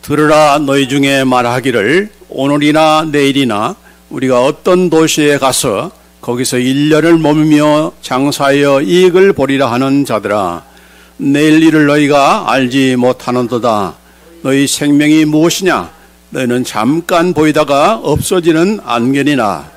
들으라 너희 중에 말하기를 오늘이나 내일이나 우리가 어떤 도시에 가서 거기서 1년을 머물며 장사하여 이익을 보리라 하는 자들아, 내일 일을 너희가 알지 못하는도다. 너희 생명이 무엇이냐? 너희는 잠깐 보이다가 없어지는 안개니나.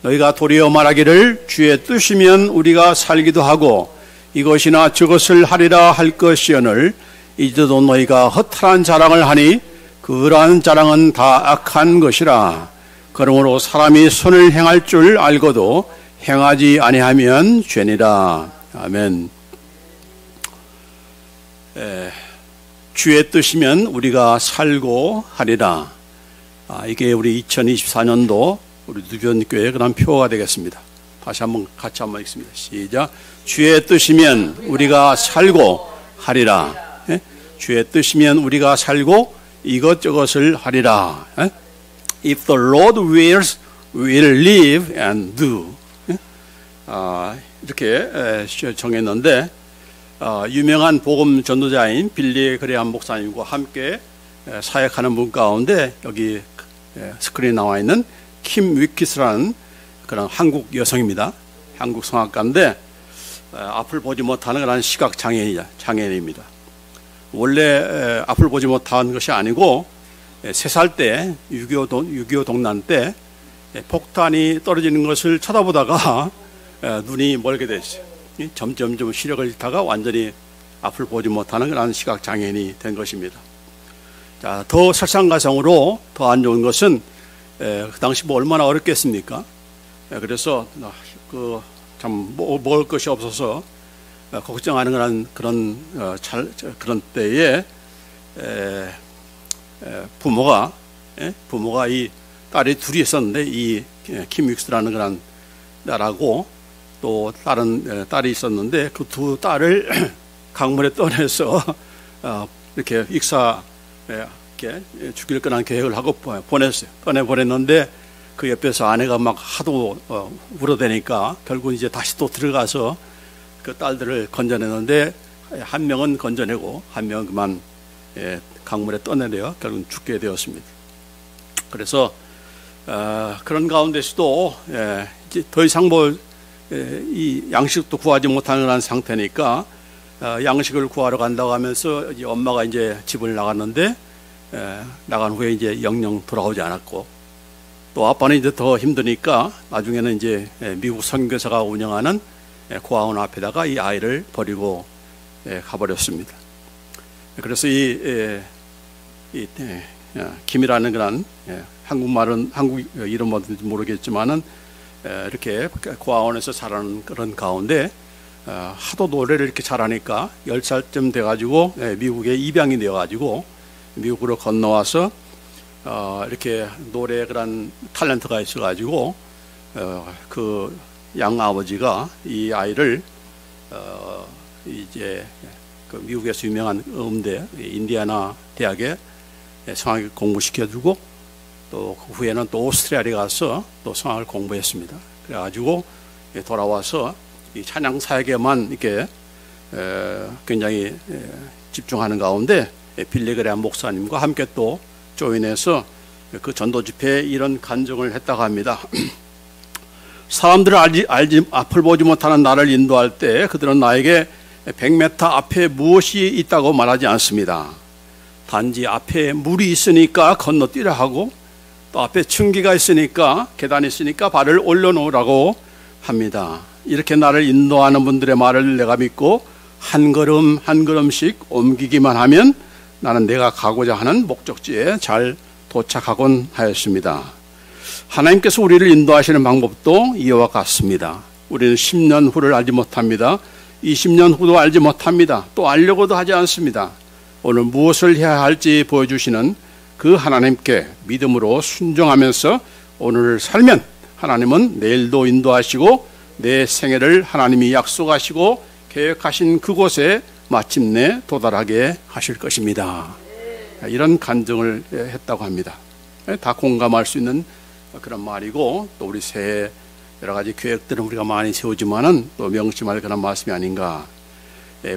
너희가 도리어 말하기를 주의 뜻이면 우리가 살기도 하고 이것이나 저것을 하리라 할 것이오늘 이제도 너희가 허탈한 자랑을 하니 그러한 자랑은 다 악한 것이라. 그러므로 사람이 선을 행할 줄 알고도 행하지 아니하면 죄니라. 아멘. 주의 뜻이면 우리가 살고 하리라. 이게 우리 2024년도 우리 누변교회의 그런 표가 되겠습니다. 다시 한번 같이 한번 읽습니다. 시작. 주의 뜻이면 우리가 살고 하리라. 주의 뜻이면 우리가 살고 이것저것을 하리라. If the Lord wills, we'll live and do. 이렇게 정했는데 유명한 복음 전도자인 빌리 그레함 목사님과 함께 사역하는 분 가운데 여기 스크린에 나와 있는 킴 위키스라는 그런 한국 여성입니다. 한국 성악가인데 앞을 보지 못하는 그런 시각 장애인입니다. 원래 앞을 보지 못한 것이 아니고 3살 때 6.25 동란 때 폭탄이 떨어지는 것을 쳐다보다가 눈이 멀게 됐어요. 점점 시력을 잃다가 완전히 앞을 보지 못하는 그런 시각 장애인이 된 것입니다. 자, 더 설상가상으로 더 안 좋은 것은 그 당시 뭐 얼마나 어렵겠습니까? 그래서 참 먹을 것이 없어서 걱정하는 그런 때에 부모가 이 딸이 둘이 있었는데 이 킴 윅스라는 그런 딸하고 또 다른 딸이 있었는데 그 두 딸을 강물에 떠내서 이렇게 이렇게 죽일 거라는 계획을 하고 보내버렸는데 그 옆에서 아내가 막 하도 울어대니까 결국 이제 다시 또 들어가서 그 딸들을 건져내는데 한 명은 건져내고 한 명은 그만 강물에 떠내려 결국 죽게 되었습니다. 그래서 그런 가운데서도 이제 더 이상 이 양식도 구하지 못하는 상태니까 양식을 구하러 간다고 하면서 이제 엄마가 이제 집을 나갔는데 나간 후에 이제 영영 돌아오지 않았고 또 아빠는 이제 더 힘드니까 나중에는 이제 미국 선교사가 운영하는 고아원 앞에다가 이 아이를 버리고 가버렸습니다. 그래서 이 김이라는 그런 한국말은 한국 이름 뭔지 모르겠지만은 이렇게 고아원에서 자라는 그런 가운데 하도 노래를 이렇게 잘하니까 10살쯤 돼가지고 미국에 입양이 되어가지고 미국으로 건너와서 이렇게 노래 그런 탤런트가 있어가지고 그 양아버지가 이 아이를 이제 그 미국에서 유명한 음대 인디애나 대학에 성악을 공부시켜주고 또 그 후에는 또 오스트리아에 가서 또 성악을 공부했습니다. 그래가지고 돌아와서 이 찬양 사역에만 이렇게 굉장히 집중하는 가운데 빌리 그레함 목사님과 함께 또 조인해서 그 전도 집회에 이런 간증을 했다고 합니다. 사람들을 알지 앞을 보지 못하는 나를 인도할 때 그들은 나에게 100m 앞에 무엇이 있다고 말하지 않습니다. 단지 앞에 물이 있으니까 건너뛰라 하고 또 앞에 층기가 있으니까 계단이 있으니까 발을 올려놓으라고 합니다. 이렇게 나를 인도하는 분들의 말을 내가 믿고 한 걸음 한 걸음씩 옮기기만 하면 나는 내가 가고자 하는 목적지에 잘 도착하곤 하였습니다. 하나님께서 우리를 인도하시는 방법도 이와 같습니다. 우리는 10년 후를 알지 못합니다. 20년 후도 알지 못합니다. 또 알려고도 하지 않습니다. 오늘 무엇을 해야 할지 보여주시는 그 하나님께 믿음으로 순종하면서 오늘을 살면 하나님은 내일도 인도하시고 내 생애를 하나님이 약속하시고 계획하신 그곳에 마침내 도달하게 하실 것입니다. 이런 간증을 했다고 합니다. 다 공감할 수 있는 그런 말이고 또 우리 새해 여러 가지 계획들은 우리가 많이 세우지만은 또 명심할 그런 말씀이 아닌가.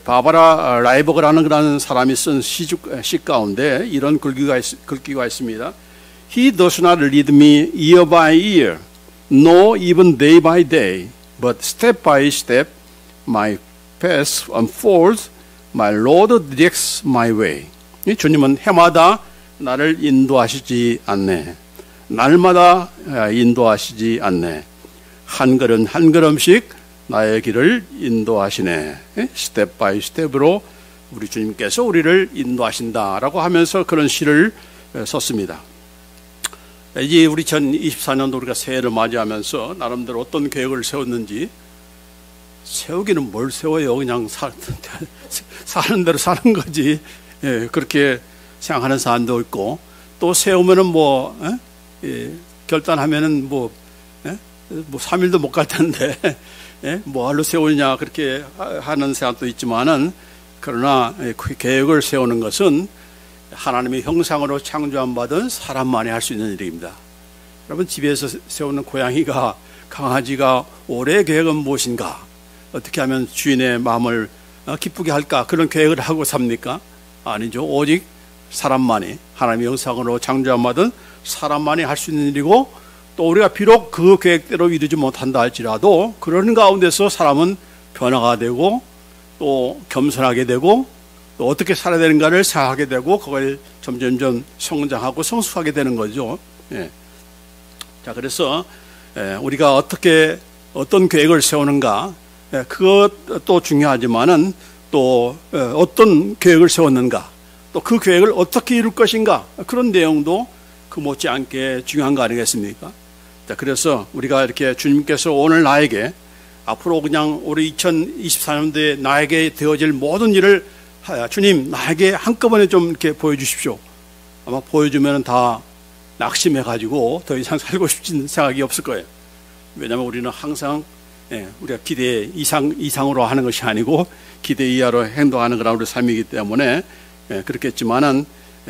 바바라 라이버그라는 그런 사람이 쓴 시 가운데 이런 글귀가 있습니다. He does not lead me year by year, no even day by day, but step by step my path unfolds, my Lord directs my way. 주님은 해마다 나를 인도하시지 않네. 날마다 인도하시지 않네. 한 걸음 한 걸음씩 나의 길을 인도하시네. 스텝 바이 스텝으로 우리 주님께서 우리를 인도하신다라고 하면서 그런 시를 썼습니다. 이제 우리 2024년도 우리가 새해를 맞이하면서 나름대로 어떤 계획을 세웠는지, 세우기는 뭘 세워요? 그냥 사는 대로 사는 거지. 그렇게 생각하는 사람도 있고, 또 세우면은 결단하면은 뭐 3일도 못 갈 텐데, 뭐하러 세우냐, 그렇게 하는 사람도 있지만은, 그러나 계획을 세우는 것은 하나님의 형상으로 창조함 받은 사람만이 할 수 있는 일입니다. 여러분, 집에서 세우는 고양이가, 강아지가 올해의 계획은 무엇인가? 어떻게 하면 주인의 마음을 기쁘게 할까? 그런 계획을 하고 삽니까? 아니죠. 오직 사람만이, 하나님의 형상으로 창조함 받은 사람만이 할 수 있는 일이고, 또 우리가 비록 그 계획대로 이루지 못한다 할지라도 그런 가운데서 사람은 변화가 되고, 또 겸손하게 되고, 또 어떻게 살아야 되는가를 생각하게 되고, 그걸 점점점 성장하고 성숙하게 되는 거죠. 자, 그래서 우리가 어떤 계획을 세우는가, 그것도 중요하지만은 또 어떤 계획을 세웠는가, 또 그 계획을 어떻게 이룰 것인가, 그런 내용도 그 못지않게 중요한 거 아니겠습니까? 자, 그래서 우리가 이렇게 주님께서 오늘 나에게, 앞으로 그냥 우리 2024년도에 나에게 되어질 모든 일을 주님 나에게 한꺼번에 좀 이렇게 보여주십시오. 아마 보여주면 다 낙심해가지고 더 이상 살고 싶지는 생각이 없을 거예요. 왜냐하면 우리는 항상 우리가 기대 이상으로 하는 것이 아니고 기대 이하로 행동하는 그런 우리 삶이기 때문에 그렇겠지만은,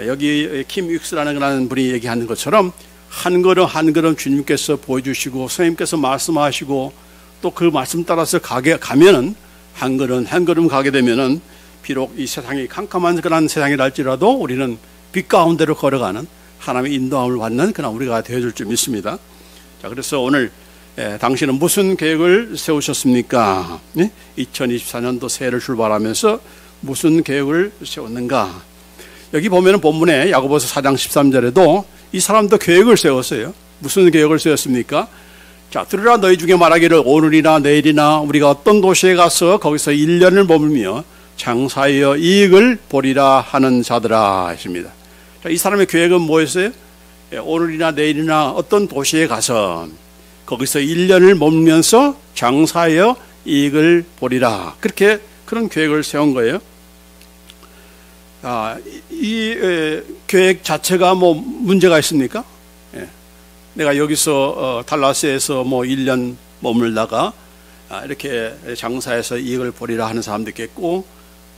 여기 킴 윅스라는 그런 분이 얘기하는 것처럼 한 걸음 한 걸음 주님께서 보여주시고 선생님께서 말씀하시고 또 그 말씀 따라서 가면은 한 걸음 한 걸음 가게 되면은 비록 이 세상이 캄캄한 그런 세상이랄지라도 우리는 빛 가운데로 걸어가는 하나님의 인도함을 받는 그런 우리가 되어줄 줄 믿습니다. 자, 그래서 오늘 당신은 무슨 계획을 세우셨습니까? 2024년도 새해를 출발하면서 무슨 계획을 세웠는가? 여기 보면은 본문에 야고보서 4장 13절에도 이 사람도 계획을 세웠어요. 무슨 계획을 세웠습니까? 자, 들으라 너희 중에 말하기를 오늘이나 내일이나 우리가 어떤 도시에 가서 거기서 1년을 머물며 장사하여 이익을 보리라 하는 자들아 하십니다. 자, 이 사람의 계획은 뭐였어요? 오늘이나 내일이나 어떤 도시에 가서 거기서 1년을 머물면서 장사하여 이익을 보리라. 그런 계획을 세운 거예요. 이 계획 자체가 뭐 문제가 있습니까? 내가 여기서 달라스에서 뭐 1년 머물다가 이렇게 장사해서 이익을 보리라 하는 사람도 있겠고,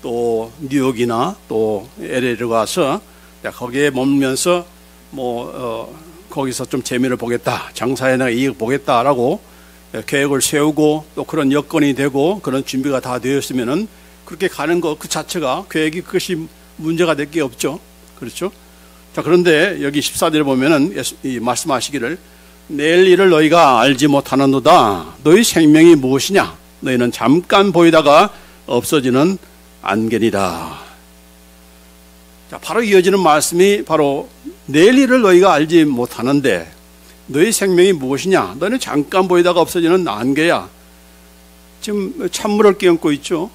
또 뉴욕이나 또 LA를 가서 거기에 머물면서 거기서 좀 재미를 보겠다, 장사에 내가 이익 보겠다라고 계획을 세우고 또 그런 여건이 되고 그런 준비가 다 되었으면은 그렇게 가는 것 그 자체가 계획이 그것이 문제가 될 게 없죠. 그렇죠? 자, 그런데 여기 14절에 보면은 말씀하시기를 내일 일을 너희가 알지 못하는도다. 너희 생명이 무엇이냐? 너희는 잠깐 보이다가 없어지는 안개니라. 자, 바로 이어지는 말씀이 바로 내일 일을 너희가 알지 못하는데 너희 생명이 무엇이냐? 너희는 잠깐 보이다가 없어지는 안개야. 지금 찬물을 끼얹고 있죠.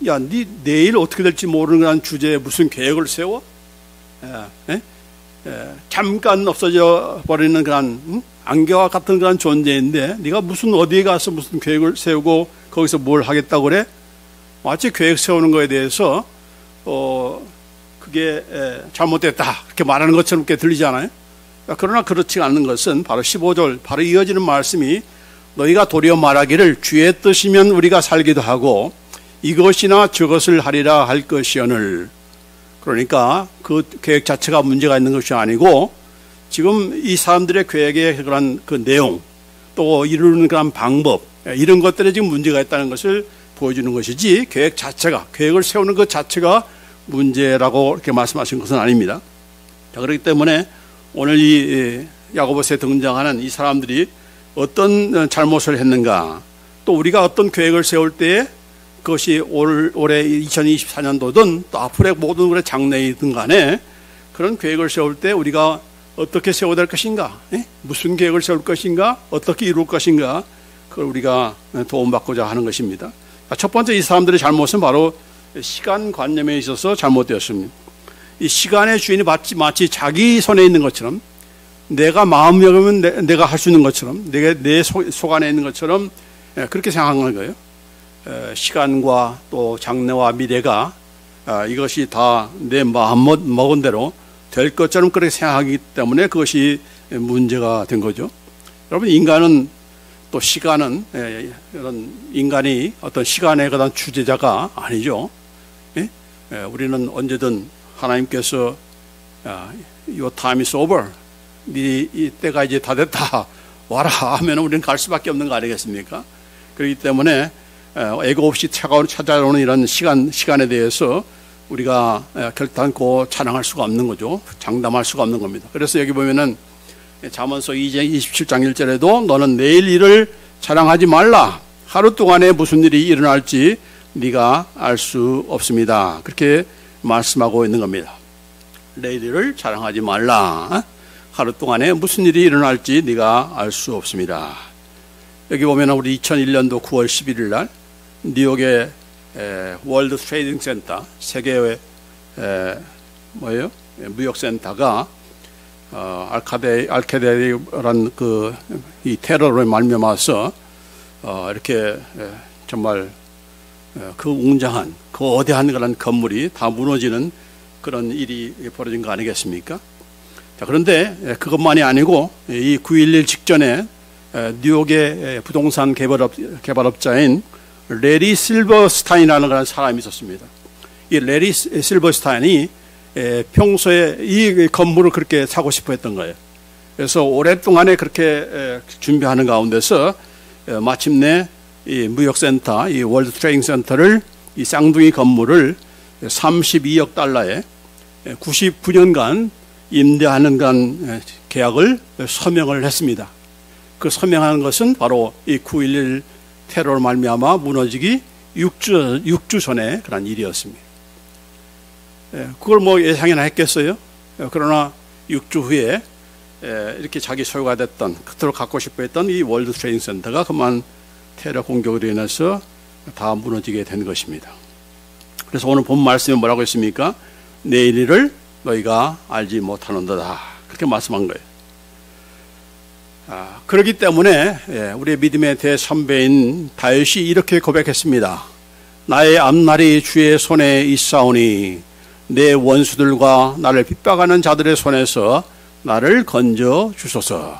야, 네 내일 어떻게 될지 모르는 그런 주제에 무슨 계획을 세워? 잠깐 없어져 버리는 그런 안개와 같은 그런 존재인데 네가 무슨 어디에 가서 무슨 계획을 세우고 거기서 뭘 하겠다고 그래? 마치 계획 세우는 거에 대해서 그게 잘못됐다 이렇게 말하는 것처럼 이렇게 들리지 않아요? 그러나 그렇지 않는 것은 바로 15절 바로 이어지는 말씀이 너희가 도리어 말하기를 주의 뜻이면 우리가 살기도 하고 이것이나 저것을 하리라 할 것이오늘. 그러니까 그 계획 자체가 문제가 있는 것이 아니고 지금 이 사람들의 계획의 그런 그 내용 또 이루는 그런 방법 이런 것들에 지금 문제가 있다는 것을 보여주는 것이지 계획을 세우는 것 자체가 문제라고 이렇게 말씀하신 것은 아닙니다. 자, 그렇기 때문에 오늘 이 야고보서에 등장하는 이 사람들이 어떤 잘못을 했는가, 또 우리가 어떤 계획을 세울 때에 그것이 올해 2024년도든 또 앞으로의 모든 올해 장래이든 간에 그런 계획을 세울 때 우리가 어떻게 세워야 될 것인가, 무슨 계획을 세울 것인가, 어떻게 이룰 것인가, 그걸 우리가 도움받고자 하는 것입니다. 첫 번째 이 사람들의 잘못은 바로 시간관념에 있어서 잘못되었습니다. 이 시간의 주인이 마치 자기 손에 있는 것처럼, 내가 마음 먹으면 내가 할 수 있는 것처럼, 내 속 안에 있는 것처럼 그렇게 생각하는 거예요. 시간과 또 장래와 미래가 이것이 다 내 마음 먹은 대로 될 것처럼 그렇게 생각하기 때문에 그것이 문제가 된 거죠. 여러분, 인간은 또 시간은 이런 인간이 어떤 시간의 그런 주제자가 아니죠. 우리는 언제든 하나님께서 Your time is over, 이 때가 이제 다 됐다, 와라 하면 우리는 갈 수밖에 없는 거 아니겠습니까? 그렇기 때문에 애고 없이 찾아오는 이런 시간에 대해서 우리가 결단코 찬양할 수가 없는 거죠. 장담할 수가 없는 겁니다. 그래서 여기 보면은 잠언서 2장 27장 1절에도 너는 내일 일을 자랑하지 말라. 하루 동안에 무슨 일이 일어날지 네가 알 수 없습니다. 그렇게 말씀하고 있는 겁니다. 내일 일을 자랑하지 말라. 하루 동안에 무슨 일이 일어날지 네가 알 수 없습니다. 여기 보면 우리 2001년도 9월 11일 날 뉴욕의 월드 트레이딩 센터, 세계의 무역센터가 알카데라는 이 테러로 말미암아서 이렇게 정말 그 웅장한, 그 거대한 그런 건물이 다 무너지는 그런 일이 벌어진 거 아니겠습니까? 자, 그런데 그것만이 아니고 이 9.11 직전에 뉴욕의 부동산 개발업자인 레리 실버스타인이라는 그런 사람이 있었습니다. 이 레리 실버스타인이 평소에 이 건물을 그렇게 사고 싶어 했던 거예요. 그래서 오랫동안에 그렇게 준비하는 가운데서 마침내 이 무역센터, 이 월드 트레이딩 센터를, 이 쌍둥이 건물을 32억 달러에 99년간 임대하는 간 계약을 서명을 했습니다. 그 서명하는 것은 바로 이 9.11 테러로 말미암아 무너지기 6주 전에 그런 일이었습니다. 그걸 뭐 예상이나 했겠어요? 그러나 6주 후에 이렇게 자기 소유가 됐던, 그토록 갖고 싶어 했던 이 월드 트레이딩 센터가 그만 테러 공격으로 인해서 다 무너지게 된 것입니다. 그래서 오늘 본 말씀에 뭐라고 했습니까? 내일 일을 너희가 알지 못하는도다, 그렇게 말씀한 거예요. 그렇기 때문에 우리의 믿음의 대선배인 다윗이 이렇게 고백했습니다. 나의 앞날이 주의 손에 있사오니 내 원수들과 나를 핍박하는 자들의 손에서 나를 건져 주소서.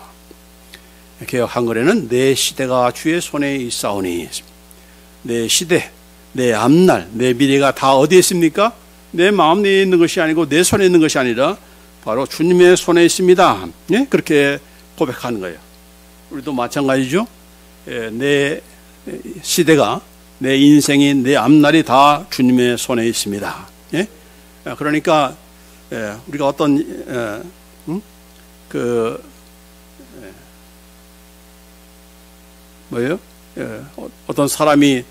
개역 한글에는 내 시대가 주의 손에 있사오니, 내 시대, 내 앞날, 내 미래가 다 어디에 있습니까? 내 마음 내에 있는 것이 아니고 내 손에 있는 것이 아니라 바로 주님의 손에 있습니다. 그렇게 고백하는 거예요. 우리도 마찬가지죠. 내 시대가, 내 인생이, 내 앞날이 다 주님의 손에 있습니다. 그러니까 우리가 어떤 어떤 사람이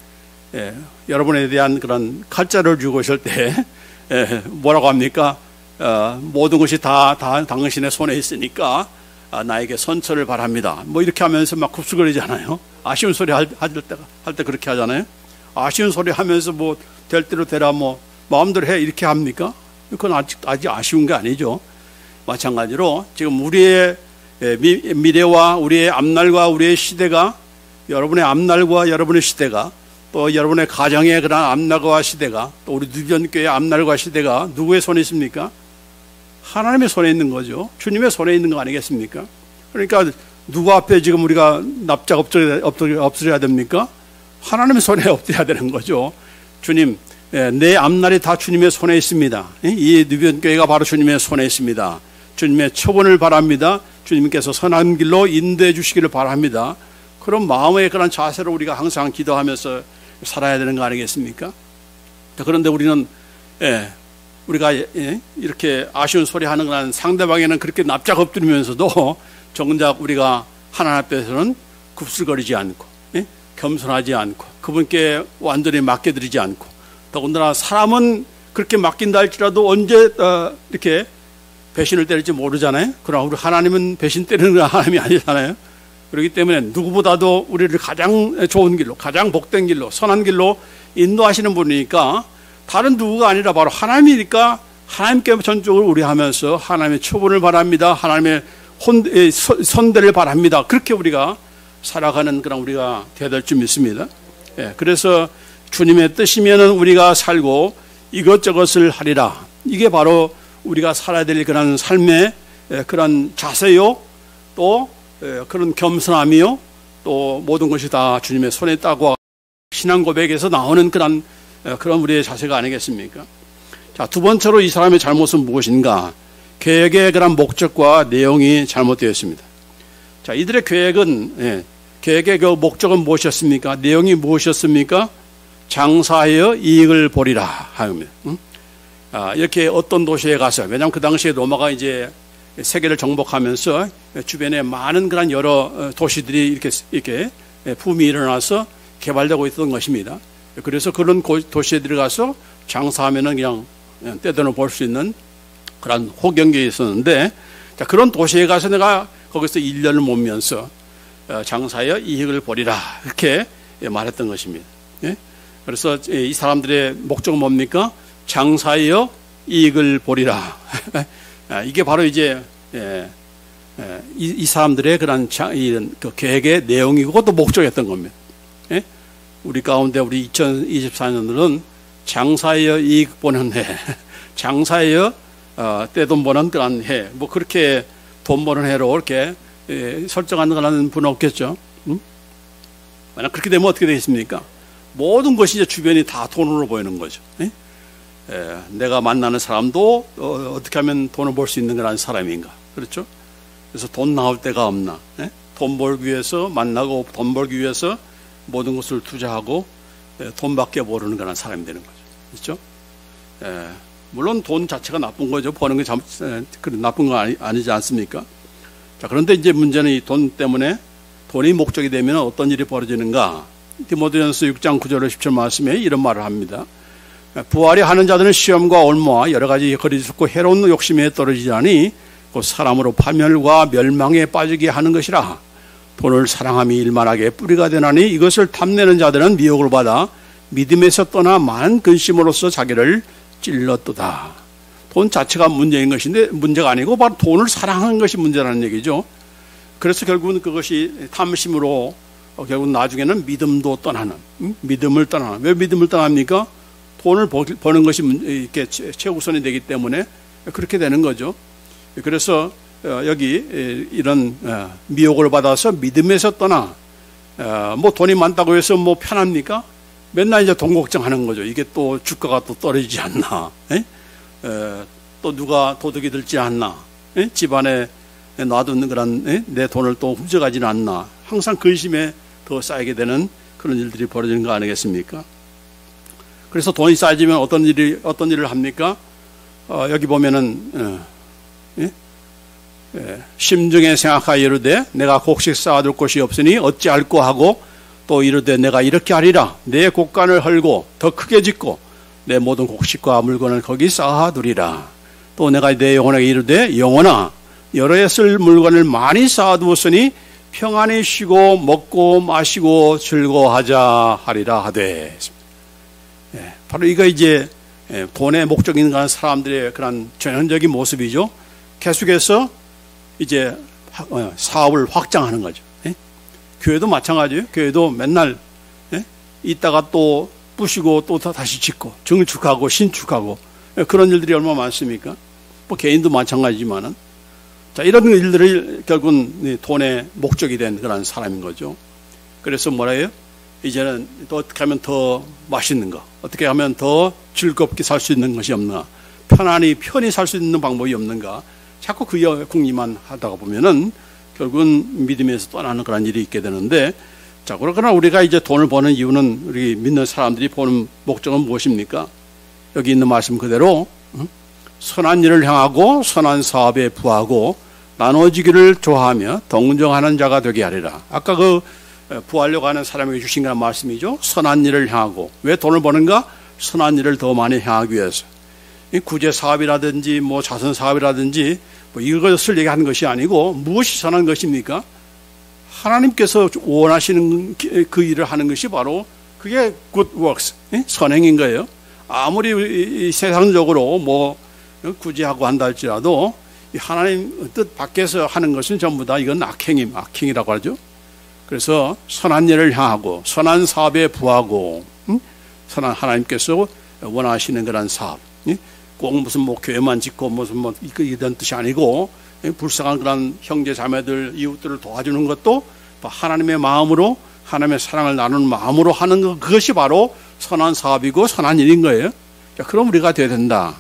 여러분에 대한 그런 칼자를 주고 있을 때 뭐라고 합니까? 모든 것이 다 당신의 손에 있으니까 나에게 선처를 바랍니다. 뭐 이렇게 하면서 막 굽수거리잖아요. 아쉬운 소리 할 때 그렇게 하잖아요. 아쉬운 소리 하면서 뭐 될 대로 되라, 뭐 마음대로 해, 이렇게 합니까? 그건 아직 아쉬운 게 아니죠. 마찬가지로 지금 우리의 미래와 우리의 앞날과 우리의 시대가, 여러분의 앞날과 여러분의 시대가, 또 여러분의 가정의 그런 앞날과 시대가, 또 우리 누변교회의 앞날과 시대가 누구의 손에 있습니까? 하나님의 손에 있는 거죠. 주님의 손에 있는 거 아니겠습니까? 그러니까 누구 앞에 지금 우리가 납작 엎드려야 됩니까? 하나님의 손에 엎드려야 되는 거죠. 주님, 내 앞날이 다 주님의 손에 있습니다. 이 누변교회가 바로 주님의 손에 있습니다. 주님의 처분을 바랍니다. 주님께서 선한 길로 인도해 주시기를 바랍니다. 그런 마음의 그런 자세로 우리가 항상 기도하면서 살아야 되는 거 아니겠습니까? 그런데 우리는 우리가 이렇게 아쉬운 소리 하는 건 상대방에는 그렇게 납작 엎드리면서도 정작 우리가 하나님 앞에서는 굽슬거리지 않고 겸손하지 않고 그분께 완전히 맡겨드리지 않고, 더군다나 사람은 그렇게 맡긴다 할지라도 언제 이렇게 배신을 때릴지 모르잖아요. 그러나 우리 하나님은 배신 때리는 하나님이 아니잖아요. 그렇기 때문에 누구보다도 우리를 가장 좋은 길로, 가장 복된 길로, 선한 길로 인도하시는 분이니까 다른 누구가 아니라 바로 하나님이니까 하나님께 전적으로 우리하면서 하나님의 처분을 바랍니다. 하나님의 선대를 바랍니다. 그렇게 우리가 살아가는 그런 우리가 되어야 될 줄 믿습니다. 그래서 주님의 뜻이면은 우리가 살고 이것저것을 하리라. 이게 바로 우리가 살아야 될 그런 삶의 그런 자세요, 또 그런 겸손함이요, 또 모든 것이 다 주님의 손에 있다고 신앙 고백에서 나오는 그런 우리의 자세가 아니겠습니까? 자, 두 번째로 이 사람의 잘못은 무엇인가? 계획의 그런 목적과 내용이 잘못되어 있습니다. 자, 이들의 계획은 계획의 그 목적은 무엇이었습니까? 내용이 무엇이었습니까? 장사하여 이익을 보리라 하옵니다. 이렇게 어떤 도시에 가서, 왜냐하면 그 당시에 로마가 이제 세계를 정복하면서 주변에 많은 그런 여러 도시들이 이렇게 붐이 일어나서 개발되고 있었던 것입니다. 그래서 그런 도시에 들어가서 장사하면은 그냥 떼돈을 벌 수 있는 그런 호경계에 있었는데, 자, 그런 도시에 가서 내가 거기서 1년을 모면서 장사하여 이익을 보리라 이렇게 말했던 것입니다. 그래서 이 사람들의 목적은 뭡니까? 장사하여 이익을 보리라. 이게 바로 이제 이 사람들의 그런 그 계획의 내용이고 또 목적이었던 겁니다. 우리 가운데 우리 2024년도는 장사하여 이익 보는 해, 장사하여 떼돈 버는 그런 해, 뭐 그렇게 돈 버는 해로 이렇게 설정하는 분은 없겠죠. 만약 그렇게 되면 어떻게 되겠습니까? 모든 것이 이제 주변이 다 돈으로 보이는 거죠. 내가 만나는 사람도 어떻게 하면 돈을 벌 수 있는 거라는 사람인가, 그렇죠? 그래서 돈 나올 데가 없나? 돈 벌기 위해서 만나고 돈 벌기 위해서 모든 것을 투자하고 돈밖에 모르는 거라는 사람이 되는 거죠, 그렇죠? 물론 돈 자체가 나쁜 거죠. 버는 게 나쁜 거 아니지 않습니까? 자, 그런데 이제 문제는 이 돈 때문에, 돈이 목적이 되면 어떤 일이 벌어지는가? 디모데전서 6장 9절 10절 말씀에 이런 말을 합니다. 부활이 하는 자들은 시험과 올무와 여러 가지 거리스럽고 해로운 욕심에 떨어지자니 곧 사람으로 파멸과 멸망에 빠지게 하는 것이라. 돈을 사랑함이 일만하게 뿌리가 되나니 이것을 탐내는 자들은 미혹을 받아 믿음에서 떠나 많은 근심으로써 자기를 찔렀도다. 돈 자체가 문제인 것인데 문제가 아니고 바로 돈을 사랑하는 것이 문제라는 얘기죠. 그래서 결국은 그것이 탐심으로 결국 나중에는 믿음도 떠나는, 믿음을 떠나는. 왜 믿음을 떠납니까? 돈을 버는 것이 이렇게 최우선이 되기 때문에 그렇게 되는 거죠. 그래서 여기 이런 미혹을 받아서 믿음에서 떠나, 뭐 돈이 많다고 해서 뭐 편합니까? 맨날 이제 돈 걱정하는 거죠. 이게 또 주가가 또 떨어지지 않나? 또 누가 도둑이 들지 않나? 집안에 놔두는 그런 내 돈을 또 훔쳐가지는 않나? 항상 근심에 더 쌓이게 되는 그런 일들이 벌어지는 거 아니겠습니까? 그래서 돈이 쌓여지면 어떤 일을 합니까? 여기 보면은 심중에 생각하여 이르되 내가 곡식 쌓아둘 곳이 없으니 어찌할꼬 하고 또 이르되 내가 이렇게 하리라. 내 곡간을 헐고 더 크게 짓고 내 모든 곡식과 물건을 거기 쌓아두리라. 또 내가 내 영혼에게 이르되 영혼아 여러 해 쓸 물건을 많이 쌓아두었으니 평안히 쉬고 먹고 마시고 즐거워하자 하리라 하되. 바로 이거 이제 돈의 목적인 그런 사람들의 그런 전형적인 모습이죠. 계속해서 이제 사업을 확장하는 거죠. 교회도 마찬가지예요. 교회도 맨날 있다가 또 부시고 또 다시 짓고 증축하고 신축하고 그런 일들이 얼마나 많습니까? 뭐 개인도 마찬가지지만은, 자, 이런 일들이 결국은 돈의 목적이 된 그런 사람인 거죠. 그래서 뭐라 해요? 이제는 또 어떻게 하면 더 맛있는 거, 어떻게 하면 더 즐겁게 살 수 있는 것이 없나, 편히 살 수 있는 방법이 없는가, 자꾸 그 궁리만 하다가 보면은 결국은 믿음에서 떠나는 그런 일이 있게 되는데, 자, 그러나 우리가 이제 돈을 버는 이유는 우리 믿는 사람들이 보는 목적은 무엇입니까? 여기 있는 말씀 그대로 선한 일을 향하고 선한 사업에 부하고 나눠주기를 좋아하며 동정하는 자가 되게 하리라. 아까 그 부하려고 하는 사람에게 주신 그런 말씀이죠. 선한 일을 향하고. 왜 돈을 버는가? 선한 일을 더 많이 향하기 위해서. 구제 사업이라든지 뭐 자선 사업이라든지 뭐 이것을 얘기하는 것이 아니고 무엇이 선한 것입니까? 하나님께서 원하시는 그 일을 하는 것이 바로 그게 good works, 선행인 거예요. 아무리 세상적으로 뭐 구제하고 한다 할지라도 하나님 뜻 밖에서 하는 것은 전부 다 이건 악행이라고 하죠. 그래서 선한 일을 향하고 선한 사업에 부하고 선한 하나님께서 원하시는 그런 사업, 꼭 무슨 뭐 교회만 짓고 무슨 뭐 이런 뜻이 아니고 불쌍한 그런 형제 자매들 이웃들을 도와주는 것도 하나님의 마음으로 하나님의 사랑을 나누는 마음으로 하는 것, 그것이 바로 선한 사업이고 선한 일인 거예요. 자, 그럼 우리가 돼야 된다.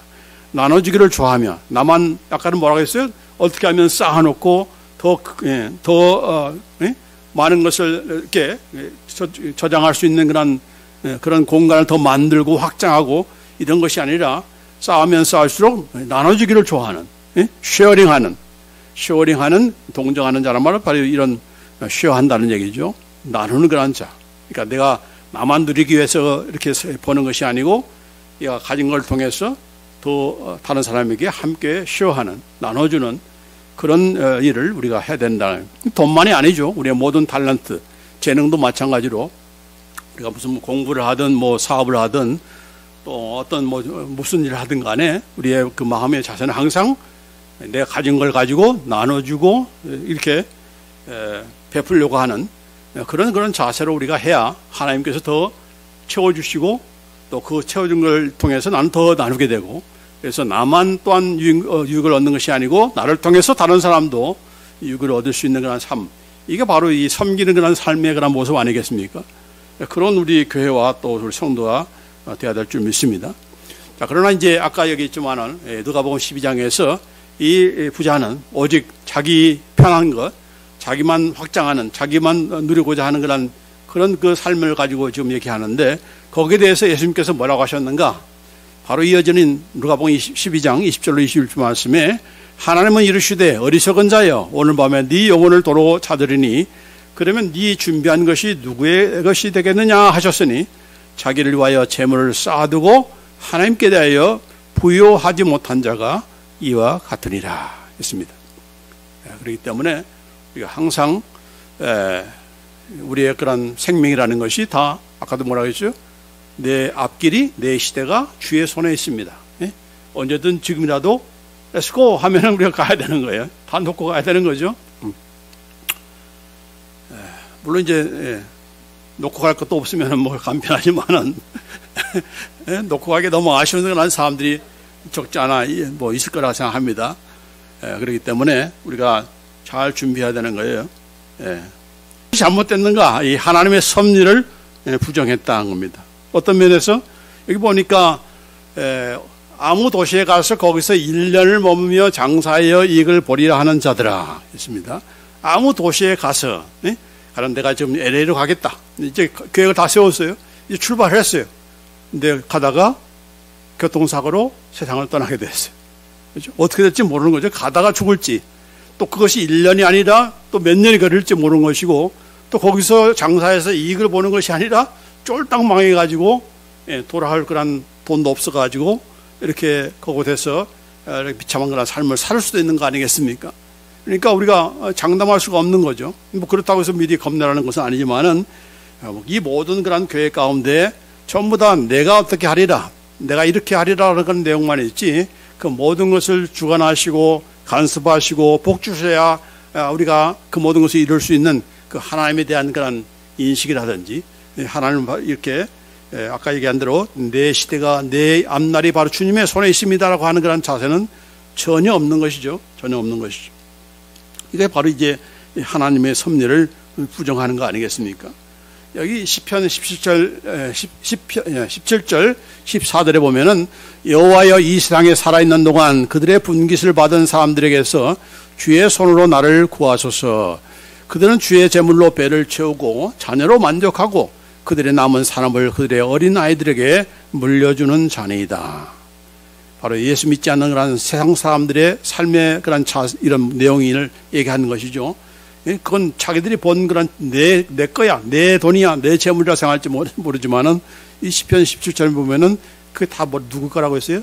나눠주기를 좋아하며 나만 아까는 뭐라고 했어요? 어떻게 하면 쌓아놓고 더 많은 것을 이렇게 저장할 수 있는 그런 공간을 더 만들고 확장하고 이런 것이 아니라 쌓으면 쌓을수록 나눠주기를 좋아하는, 쉐어링하는 동정하는 자란 말은 바로 이런 쉐어한다는 얘기죠. 나누는 그런 자. 그러니까 내가 나만 누리기 위해서 이렇게 버는 것이 아니고 내가 가진 걸 통해서 또 다른 사람에게 함께 쉐어하는, 나눠주는 그런 일을 우리가 해야 된다. 돈만이 아니죠. 우리의 모든 탤런트, 재능도 마찬가지로 우리가 무슨 공부를 하든 뭐 사업을 하든 또 어떤 무슨 일을 하든 간에 우리의 그 마음의 자세는 항상 내가 가진 걸 가지고 나눠주고 이렇게 베풀려고 하는 그런 자세로 우리가 해야 하나님께서 더 채워주시고 또 그 채워준 걸 통해서 나는 더 나누게 되고, 그래서 나만 또한 유익을 얻는 것이 아니고 나를 통해서 다른 사람도 유익을 얻을 수 있는 그런 삶, 이게 바로 이 섬기는 그런 삶의 그런 모습 아니겠습니까? 그런 우리 교회와 또 우리 성도가 되어야 될 줄 믿습니다. 자, 그러나 이제 아까 얘기했지만은 누가복음 12장에서 이 부자는 오직 자기 편한 것, 자기만 확장하는, 자기만 누리고자 하는 그런 그 삶을 가지고 지금 얘기하는데, 거기에 대해서 예수님께서 뭐라고 하셨는가? 바로 이어지는 누가복음 12장 20절로 21절 말씀에 하나님은 이르시되 어리석은 자여 오늘 밤에 네 영혼을 도로 찾으리니 그러면 네 준비한 것이 누구의 것이 되겠느냐 하셨으니 자기를 위하여 재물을 쌓아두고 하나님께 대하여 부요하지 못한 자가 이와 같으니라 했습니다. 그렇기 때문에 우리가 항상 우리의 그런 생명이라는 것이 다 아까도 뭐라고 했죠? 내 앞길이, 내 시대가 주의 손에 있습니다. 언제든 지금이라도 렛츠고 하면 우리가 가야 되는 거예요. 다 놓고 가야 되는 거죠. 물론 이제 놓고 갈 것도 없으면 뭐 간편하지만은 놓고 가기 너무 아쉬운 그런 사람들이 적지 않아 뭐 있을 거라 생각합니다. 그렇기 때문에 우리가 잘 준비해야 되는 거예요. 잘못됐는가? 이 하나님의 섭리를 부정했다는 겁니다. 어떤 면에서 여기 보니까 아무 도시에 가서 거기서 1년을 머무며 장사하여 이익을 보리라 하는 자들아 있습니다. 아무 도시에 가서 가는 내가 지금 LA로 가겠다. 이제 계획을 다 세웠어요. 이제 출발했어요. 근데 가다가 교통사고로 세상을 떠나게 됐어요. 그렇죠? 어떻게 될지 모르는 거죠. 가다가 죽을지, 또 그것이 1년이 아니라 또 몇 년이 걸릴지 모르는 것이고, 또 거기서 장사해서 이익을 보는 것이 아니라 쫄딱 망해가지고 돌아갈 그런 돈도 없어가지고 이렇게 그곳에서 비참한 그런 삶을 살 수도 있는 거 아니겠습니까? 그러니까 우리가 장담할 수가 없는 거죠. 뭐 그렇다고 해서 미리 겁내라는 것은 아니지만은 이 모든 그런 교회 가운데 전부 다 내가 어떻게 하리라, 내가 이렇게 하리라는 그런 내용만 있지, 그 모든 것을 주관하시고 간섭하시고 복주셔야 우리가 그 모든 것을 이룰 수 있는 그 하나님에 대한 그런 인식이라든지, 하나님 이렇게 아까 얘기한 대로 내 시대가, 내 앞날이 바로 주님의 손에 있습니다라고 하는 그런 자세는 전혀 없는 것이죠. 전혀 없는 것이죠. 이게 바로 이제 하나님의 섭리를 부정하는 거 아니겠습니까? 여기 시편 17절 14절에 보면은 여호와여 이 세상에 살아있는 동안 그들의 분깃을 받은 사람들에게서 주의 손으로 나를 구하소서. 그들은 주의 제물로 배를 채우고 자녀로 만족하고 그들의 남은 산업을 그들의 어린 아이들에게 물려주는 자녀이다. 바로 예수 믿지 않는 그런 세상 사람들의 삶의 그런 이런 내용을 얘기하는 것이죠. 그건 자기들이 본 그런 내 거야, 내 돈이야, 내 재물이라 생각할지 모르지만은 이 시편 17절 보면은 그게 다 뭐 누구 거라고 했어요?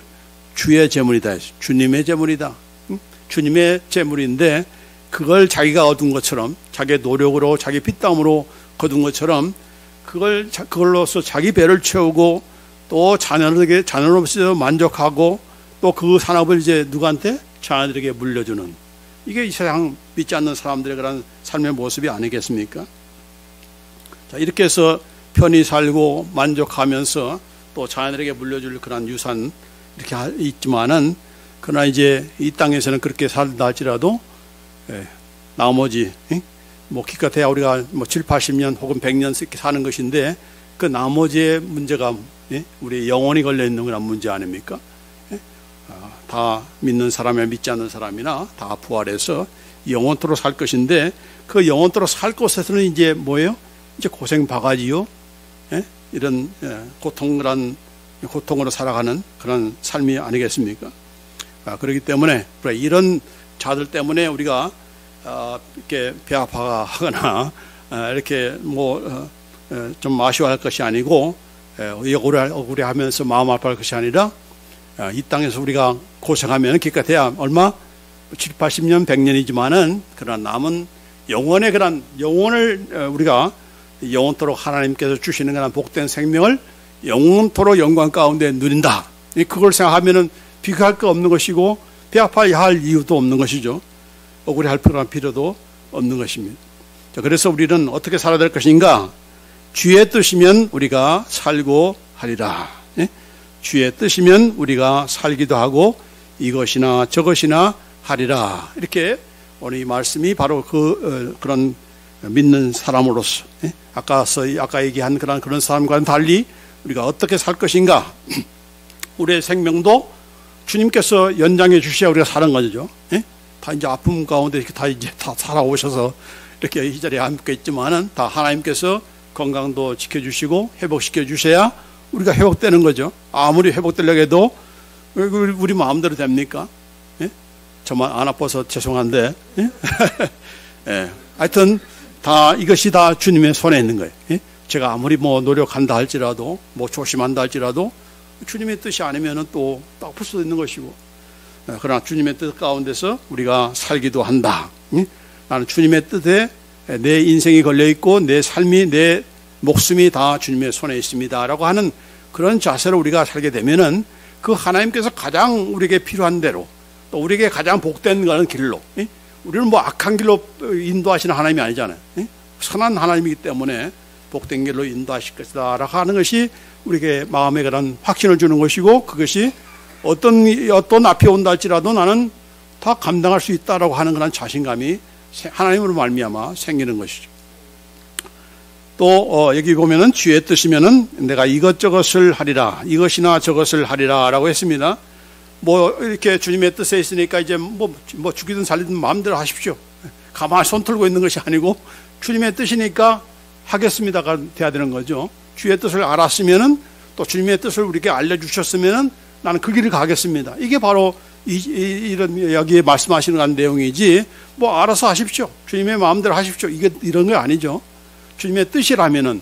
주의 재물이다. 주님의 재물이다. 주님의 재물인데 그걸 자기가 얻은 것처럼 자기의 노력으로 자기 피땀으로 거둔 것처럼 그걸로서 자기 배를 채우고 또 자녀로서 만족하고 또 그 산업을 이제 누구한테? 자녀들에게 물려주는, 이게 이 세상 믿지 않는 사람들의 그런 삶의 모습이 아니겠습니까? 자, 이렇게 해서 편히 살고 만족하면서 또 자녀들에게 물려줄 그런 유산 이렇게 있지만은, 그러나 이제 이 땅에서는 그렇게 살다 할지라도 나머지 뭐 기껏해야 우리가 뭐 7, 80년 혹은 100년 이렇게 사는 것인데 그 나머지의 문제가 우리 영혼이 걸려 있는 그런 문제 아닙니까? 다 믿는 사람이나 믿지 않는 사람이나 다 부활해서 영원토록 살 것인데 그 영원토록 살 곳에서는 이제 뭐예요? 이제 고생 바가지요. 이런 고통으로 살아가는 그런 삶이 아니겠습니까? 그렇기 때문에 이런 자들 때문에 우리가 이렇게 배 아파하거나 이렇게 뭐 좀 아쉬워할 것이 아니고 억울해하면서 마음 아파할 것이 아니라 이 땅에서 우리가 고생하면 기껏해야 얼마? 7, 80년, 100년이지만은 그러나 남은 영원의 그런 영혼을 우리가 영원토록 하나님께서 주시는 그런 복된 생명을 영원토록 영광 가운데 누린다. 그걸 생각하면은 비교할 거 없는 것이고 배 아파야 할 이유도 없는 것이죠. 억울해할 필요도 없는 것입니다. 자, 그래서 우리는 어떻게 살아야 될 것인가? 주의 뜻이면 우리가 살고 하리라. 주의 뜻이면 우리가 살기도 하고 이것이나 저것이나 하리라. 이렇게 오늘 이 말씀이 바로 그런 믿는 사람으로서 아까 얘기한 그런 사람과는 달리 우리가 어떻게 살 것인가? 우리의 생명도 주님께서 연장해 주셔야 우리가 사는 거죠. 다 이제 아픔 가운데 이렇게 다 살아오셔서 이렇게 이 자리에 함께 있지만은 다 하나님께서 건강도 지켜주시고 회복시켜 주셔야 우리가 회복되는 거죠. 아무리 회복되려고 해도 우리 마음대로 됩니까? 저만 안 아파서 죄송한데 하여튼 이것이 다 주님의 손에 있는 거예요. 제가 아무리 뭐 노력한다 할지라도 뭐 조심한다 할지라도 주님의 뜻이 아니면은 또 아플 수도 있는 것이고, 그러나 주님의 뜻 가운데서 우리가 살기도 한다. 나는 주님의 뜻에 내 인생이 걸려 있고 내 삶이 내 목숨이 다 주님의 손에 있습니다라고 하는 그런 자세로 우리가 살게 되면은 그 하나님께서 가장 우리에게 필요한 대로 또 우리에게 가장 복된 그런 길로, 우리는 뭐 악한 길로 인도하시는 하나님이 아니잖아요. 선한 하나님이기 때문에 복된 길로 인도하실 것이다 라고 하는 것이 우리에게 마음에 그런 확신을 주는 것이고, 그것이 어떤 앞이 온다 할지라도 나는 다 감당할 수 있다라고 하는 그런 자신감이 하나님으로 말미암아 생기는 것이죠. 또 여기 보면은 주의 뜻이면은 내가 이것저것을 하리라, 이것이나 저것을 하리라라고 했습니다. 뭐 이렇게 주님의 뜻에 있으니까 이제 뭐 죽이든 살리든 마음대로 하십시오. 가만히 손 털고 있는 것이 아니고 주님의 뜻이니까 하겠습니다가 돼야 되는 거죠. 주의 뜻을 알았으면은 또 주님의 뜻을 우리에게 알려주셨으면은 나는 그 길을 가겠습니다. 이게 바로 이런 여기에 말씀하시는 한 내용이지, 뭐 알아서 하십시오, 주님의 마음대로 하십시오, 이게 이런 거 아니죠. 주님의 뜻이라면은,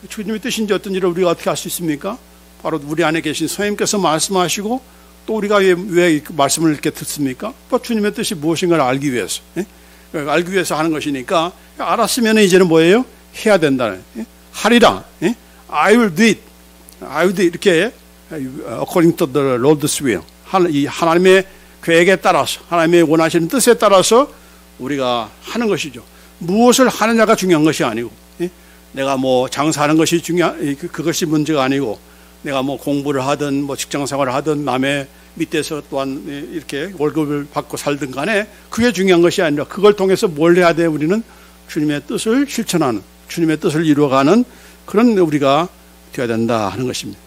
주님의 뜻인지 어떤지를 우리가 어떻게 알 수 있습니까? 바로 우리 안에 계신 성령님께서 말씀하시고 또 우리가 왜 그 말씀을 이렇게 듣습니까? 또 주님의 뜻이 무엇인가를 알기 위해서, 알기 위해서 하는 것이니까 알았으면 이제는 뭐예요? 해야 된다는, 하리라, I will do it, I will do it, 이렇게 according to the Lord's will, 이 하나님의 계획에 따라서 하나님의 원하시는 뜻에 따라서 우리가 하는 것이죠. 무엇을 하느냐가 중요한 것이 아니고, 내가 뭐 장사하는 것이 그것이 문제가 아니고, 내가 뭐 공부를 하든 뭐 직장 생활을 하든 남의 밑에서 또한 이렇게 월급을 받고 살든 간에 그게 중요한 것이 아니라 그걸 통해서 뭘 해야 돼? 우리는 주님의 뜻을 실천하는, 주님의 뜻을 이루어가는 그런 우리가 되어야 된다 하는 것입니다.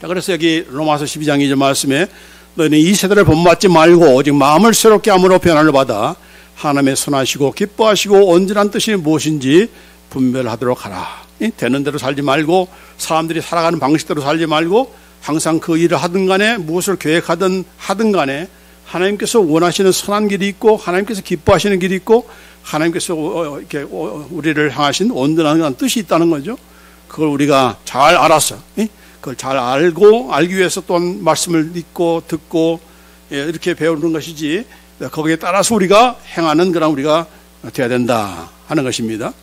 자, 그래서 여기 로마서 12장 2절 말씀에 너희는 이 세대를 본받지 말고 오직 마음을 새롭게 함으로 변화를 받아 하나님의 선하시고 기뻐하시고 온전한 뜻이 무엇인지 분별하도록 하라. 되는 대로 살지 말고 사람들이 살아가는 방식대로 살지 말고 항상 그 일을 하든 간에 무엇을 계획하든 하든 간에 하나님께서 원하시는 선한 길이 있고 하나님께서 기뻐하시는 길이 있고 하나님께서 이렇게 우리를 향하신 온전한 뜻이 있다는 거죠. 그걸 우리가 잘 알았어. 그걸 잘 알기 위해서 또한 말씀을 읽고 듣고 이렇게 배우는 것이지 거기에 따라서 우리가 행하는 그런 우리가 되어야 된다 하는 것입니다.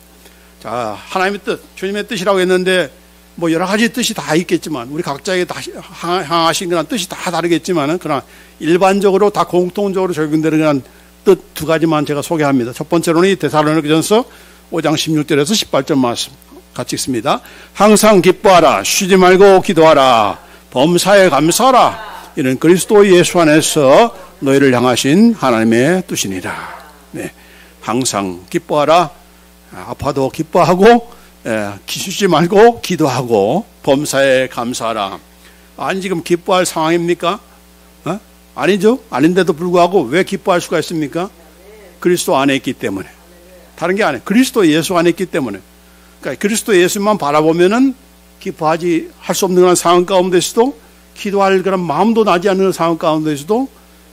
자, 하나님의 뜻, 주님의 뜻이라고 했는데 뭐 여러 가지 뜻이 다 있겠지만 우리 각자에게 다 향하신 그런 뜻이 다 다르겠지만은 그러나 일반적으로 다 공통적으로 적용되는 그런 뜻 두 가지만 제가 소개합니다. 첫 번째로는 이 데살로니가전서 5장 16절에서 18절 말씀 같이 읽습니다. 항상 기뻐하라, 쉬지 말고 기도하라, 범사에 감사하라. 이는 그리스도 예수 안에서 너희를 향하신 하나님의 뜻이니라. 네, 항상 기뻐하라. 아파도 기뻐하고 쉬지 말고 기도하고 범사에 감사하라. 아니 지금 기뻐할 상황입니까? 아니죠. 아닌데도 불구하고 왜 기뻐할 수가 있습니까? 그리스도 안에 있기 때문에. 다른 게 아니에요. 그리스도 예수 안에 있기 때문에. 그러니까 그리스도 예수만 바라보면은 기뻐하지 할 수 없는 그런 상황 가운데서도 기도할 그런 마음도 나지 않는 상황 가운데서도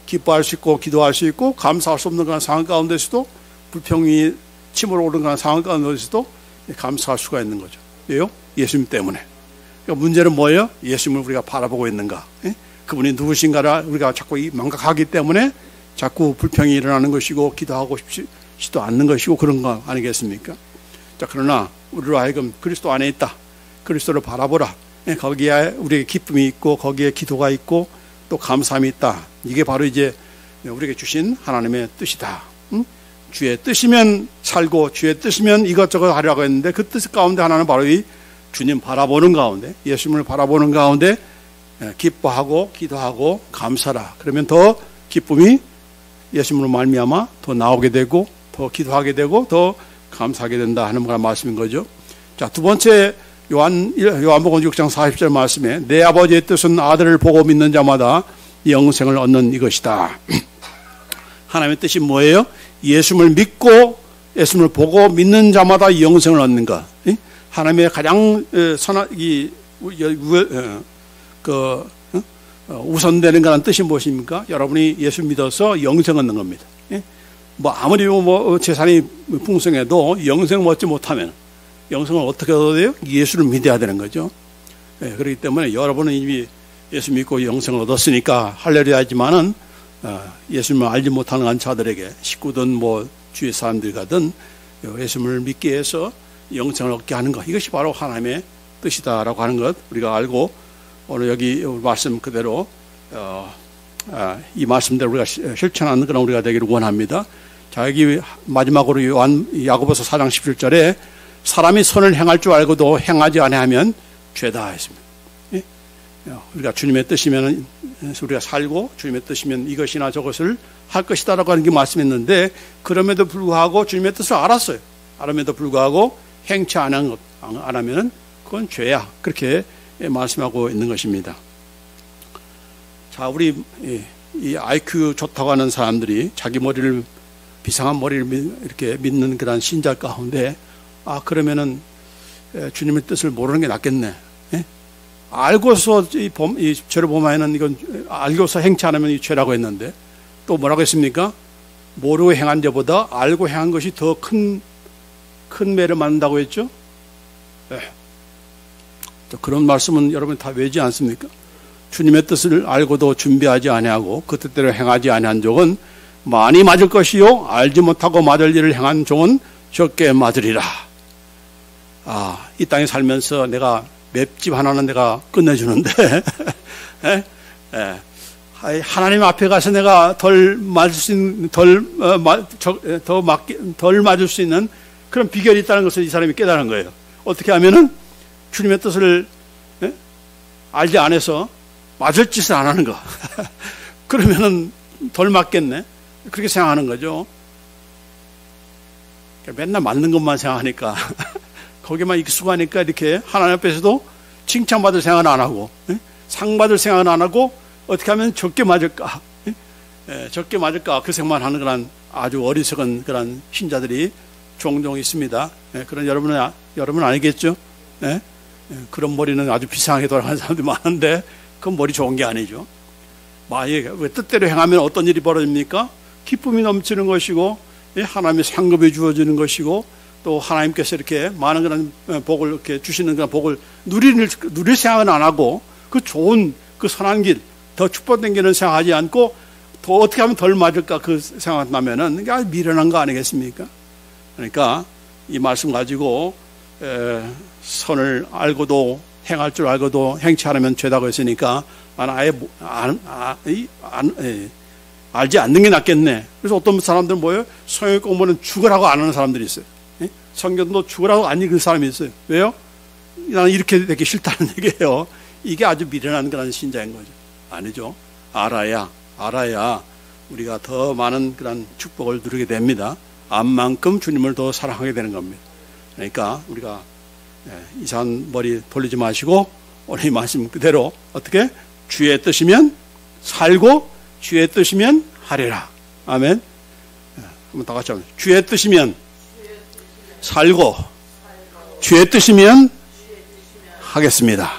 기뻐할 수 있고 기도할 수 있고 감사할 수 없는 그런 상황 가운데서도 불평이 침으로 오르는 그런 상황 가운데서도 감사할 수가 있는 거죠. 왜요? 예수님 때문에. 그러니까 문제는 뭐예요? 예수님을 우리가 바라보고 있는가? 그분이 누구신가를 우리가 자꾸 망각하기 때문에 자꾸 불평이 일어나는 것이고 기도하고 싶지도 않는 것이고 그런 거 아니겠습니까? 자, 그러나 우리로 하여금 그리스도 안에 있다. 그리스도를 바라보라. 거기에 우리의 기쁨이 있고 거기에 기도가 있고 또 감사함이 있다. 이게 바로 이제 우리에게 주신 하나님의 뜻이다. 주의 뜻이면 살고 주의 뜻이면 이것저것 하려고 했는데 그 뜻 가운데 하나는 바로 이 주님 바라보는 가운데 예수님을 바라보는 가운데 기뻐하고 기도하고 감사라. 그러면 더 기쁨이 예수님으로 말미암아 더 나오게 되고 더 기도하게 되고 더 감사하게 된다 하는 그런 말씀인 거죠. 자, 두 번째 요한복음 6장 40절 말씀에 내 아버지의 뜻은 아들을 보고 믿는 자마다 영생을 얻는 이것이다. 하나님의 뜻이 뭐예요? 예수님을 믿고 예수님을 보고 믿는 자마다 영생을 얻는 것. 하나님의 가장 우선되는 거라는 뜻이 무엇입니까? 여러분이 예수 믿어서 영생 얻는 겁니다. 뭐 아무리 재산이 풍성해도 영생을 얻지 못하면 영생을 어떻게 얻어야 돼요? 예수를 믿어야 되는 거죠. 그렇기 때문에 여러분은 이미 예수 믿고 영생을 얻었으니까 할렐루야 하지만은 예수님을 알지 못하는 자들에게 식구든 뭐 주위 사람들 가든 예수님을 믿게 해서 영생을 얻게 하는 것, 이것이 바로 하나님의 뜻이다라고 하는 것 우리가 알고 오늘 여기 말씀 그대로 이 말씀대로 우리가 실천하는 그런 우리가 되기를 원합니다. 자, 여기 마지막으로 야고보서 4장 17절에 사람이 선을 행할 줄 알고도 행하지 아니하면 죄다 했습니다. 우리가 주님의 뜻이면 우리가 살고 주님의 뜻이면 이것이나 저것을 할 것이다라고 하는 게 말씀했는데 그럼에도 불구하고 주님의 뜻을 알았어요. 알음에도 불구하고 행치 안 하면 그건 죄야. 그렇게 말씀하고 있는 것입니다. 자, 우리 이 IQ 좋다고 하는 사람들이 자기 머리를 비상한 머리를 이렇게 믿는 그런 신자 가운데 그러면은 주님의 뜻을 모르는 게 낫겠네. 알고서 이 죄를 범하면 이건 알고서 행치 않으면 이 죄라고 했는데 또 뭐라고 했습니까? 모르고 행한 자보다 알고 행한 것이 더 큰 매를 맞는다고 했죠. 그런 말씀은 여러분 다 외지 않습니까? 주님의 뜻을 알고도 준비하지 아니하고 그 뜻대로 행하지 아니한 종은 많이 맞을 것이요 알지 못하고 맞을 일을 행한 종은 적게 맞으리라. 이 땅에 살면서 내가 맵집 하나는 내가 끝내주는데 하나님 앞에 가서 내가 덜 맞을 수 있는 덜 맞을 수 있는 그런 비결이 있다는 것을 이 사람이 깨달은 거예요. 어떻게 하면은 주님의 뜻을 알지 않아서 맞을 짓을 안 하는 거. 그러면은 덜 맞겠네. 그렇게 생각하는 거죠. 맨날 맞는 것만 생각하니까 거기만 익숙하니까 이렇게 하나님 앞에서도 칭찬받을 생각은 안 하고 상 받을 생각은 안 하고 어떻게 하면 적게 맞을까 적게 맞을까 그 생각만 하는 그런 아주 어리석은 그런 신자들이 종종 있습니다. 그런 여러분은 아니겠죠? 그런 머리는 아주 비상하게 돌아가는 사람들이 많은데 그건 머리 좋은 게 아니죠. 만약에 뜻대로 행하면 어떤 일이 벌어집니까? 기쁨이 넘치는 것이고 하나님의 상급이 주어지는 것이고 또 하나님께서 이렇게 많은 그런 복을 이렇게 주시는 그런 복을 누릴 생각은 안 하고 그 좋은 그 선한 길, 더 축복된 길은 생각하지 않고 더 어떻게 하면 덜 맞을까 그 생각나면은 이게 아주 미련한 거 아니겠습니까? 그러니까 이 말씀 가지고 선을 알고도 행할 줄 알고도 행치 않으면 죄다고 했으니까 아예 알지 않는 게 낫겠네. 그래서 어떤 사람들은 뭐예요? 성경 공부는 죽으라고 안 하는 사람들이 있어요. 성경도 죽으라고 안 읽은 사람이 있어요. 왜요? 나는 이렇게 되기 싫다는 얘기예요. 이게 아주 미련한 그런 신자인 거죠. 아니죠. 알아야 우리가 더 많은 그런 축복을 누리게 됩니다. 암만큼 주님을 더 사랑하게 되는 겁니다. 그러니까 우리가 이상한 머리 돌리지 마시고 오늘 이 말씀 그대로 어떻게? 주의 뜻이면 살고 주의 뜻이면 하리라. 아멘. 한번 다 같이 합니다. 주의 뜻이면 살고 주의 뜻이면 하겠습니다.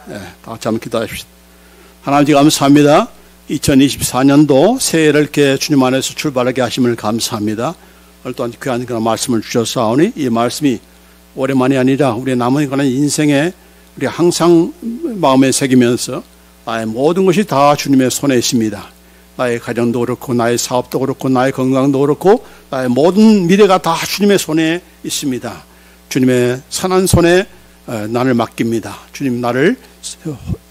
다 같이 한번 기도하십시다. 하나님 감사합니다. 2024년도 새해를 이렇게 주님 안에서 출발하게 하심을 감사합니다. 오늘 또한 귀한 그런 말씀을 주셨사오니 이 말씀이 오랜만이 아니라 우리의 남은 그런 인생에 우리 항상 마음에 새기면서 나의 모든 것이 다 주님의 손에 있습니다. 나의 가정도 그렇고 나의 사업도 그렇고 나의 건강도 그렇고 나의 모든 미래가 다 주님의 손에 있습니다. 주님의 선한 손에 나를 맡깁니다. 주님 나를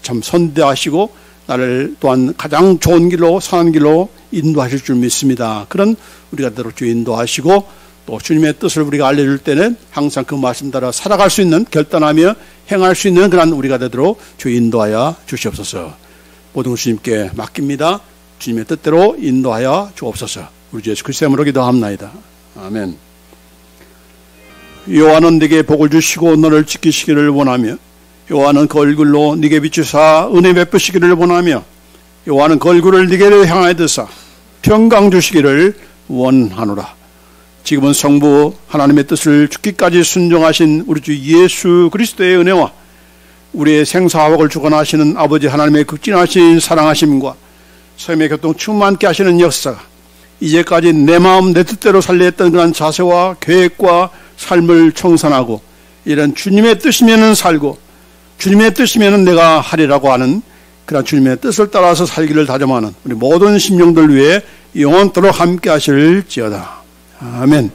참 선대하시고 나를 또한 가장 좋은 길로 선한 길로 인도하실 줄 믿습니다. 그런 우리가 대로 주 인도하시고 또 주님의 뜻을 우리가 알려줄 때는 항상 그 말씀 따라 살아갈 수 있는 결단하며 행할 수 있는 그런 우리가 되도록 주 인도하여 주시옵소서. 모든 것 주님께 맡깁니다. 주님의 뜻대로 인도하여 주옵소서. 우리 주 예수 그리스도의 이름으로 기도합나이다. 아멘. 여호와는 네게 복을 주시고 너를 지키시기를 원하며 여호와는 그 얼굴로 네게 비추사 은혜 베푸시기를 원하며 여호와는 그 얼굴을 네게로 향하여 드사 평강 주시기를 원하노라. 지금은 성부 하나님의 뜻을 죽기까지 순종하신 우리 주 예수 그리스도의 은혜와 우리의 생사화복을 주관하시는 아버지 하나님의 극진하신 사랑하심과 삶의 교통 충만케 하시는 역사가 이제까지 내 마음 내 뜻대로 살려 했던 그런 자세와 계획과 삶을 청산하고 이런 주님의 뜻이면은 살고 주님의 뜻이면은 내가 하리라고 하는 그런 주님의 뜻을 따라서 살기를 다짐하는 우리 모든 심령들 위해 영원토록 함께 하실지어다. 아멘.